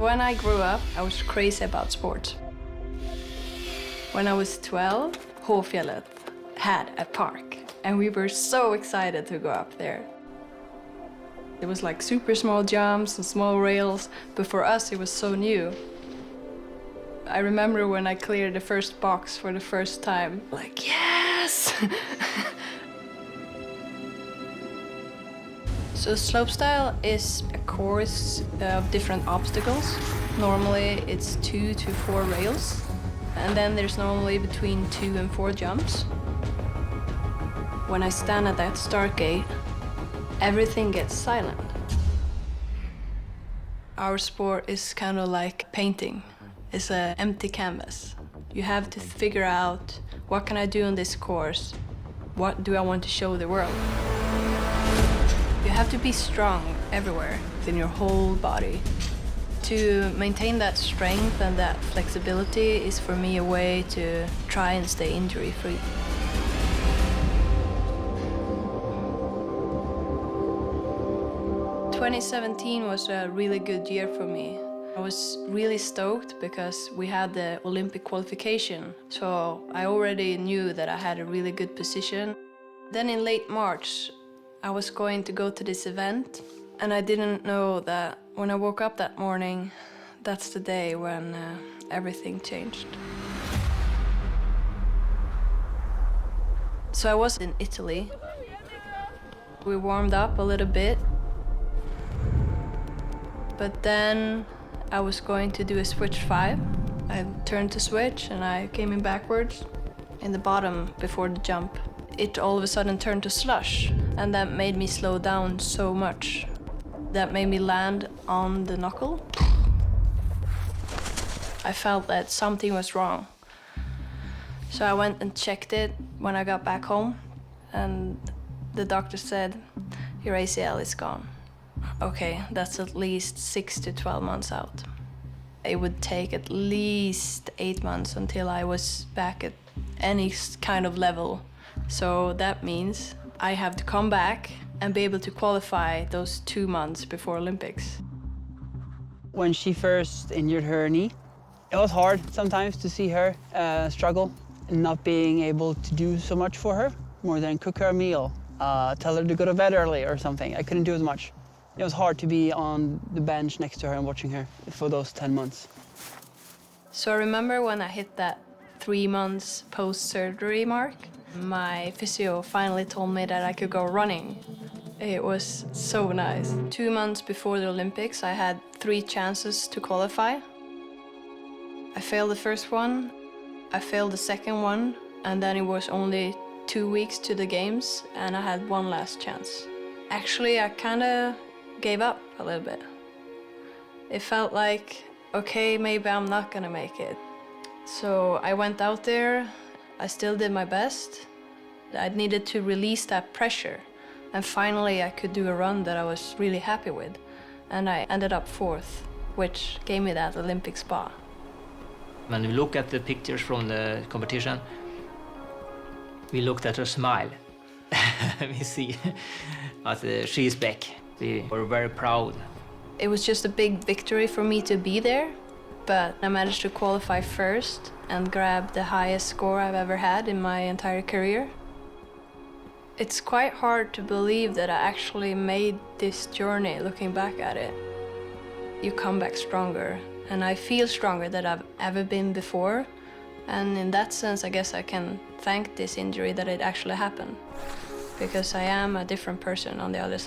when I grew up, I was crazy about sports. When I was 12, Hovfjället had a park, and we were so excited to go up there. It was like super small jumps and small rails, but for us it was so new. I remember when I cleared the first box for the first time, like, yes! So slopestyle is a course of different obstacles. Normally it's 2 to 4 rails, and then there's normally between 2 and 4 jumps. When I stand at that start gate, everything gets silent. Our sport is kind of like painting. It's an empty canvas. You have to figure out, what can I do on this course? What do I want to show the world? You have to be strong everywhere, in your whole body. To maintain that strength and that flexibility is for me a way to try and stay injury-free. In 2017 was a really good year for me. I was really stoked because we had the Olympic qualification, so I already knew that I had a really good position. Then in late March, I was going to go to this event, and I didn't know that when I woke up that morning, that's the day when everything changed. So I was in Italy. We warmed up a little bit, but then I was going to do a switch 5. I turned to switch and I came in backwards. In the bottom, before the jump, it all of a sudden turned to slush, and that made me slow down so much. That made me land on the knuckle. I felt that something was wrong. So I went and checked it when I got back home, and the doctor said, your ACL is gone. Okay, that's at least 6 to 12 months out. It would take at least 8 months until I was back at any kind of level. So that means I have to come back and be able to qualify those 2 months before Olympics. When she first injured her knee, it was hard sometimes to see her struggle and not being able to do so much for her, more than cook her a meal, tell her to go to bed early or something. I couldn't do as much. It was hard to be on the bench next to her and watching her for those 10 months. So I remember when I hit that 3 months post-surgery mark, my physio finally told me that I could go running. It was so nice. 2 months before the Olympics, I had 3 chances to qualify. I failed the first one, I failed the second one, and then it was only 2 weeks to the games, and I had 1 last chance. Actually, I kind of gave up a little bit. It felt like, okay, maybe I'm not gonna make it. So I went out there, I still did my best. I needed to release that pressure, and finally I could do a run that I was really happy with. And I ended up 4th, which gave me that Olympic spot. When we look at the pictures from the competition, we looked at her smile. We see that she is back. We were very proud. It was just a big victory for me to be there, but I managed to qualify first and grab the highest score I've ever had in my entire career. It's quite hard to believe that I actually made this journey looking back at it. You come back stronger, and I feel stronger than I've ever been before. And in that sense, I guess I can thank this injury that it actually happened, because I am a different person on the other side.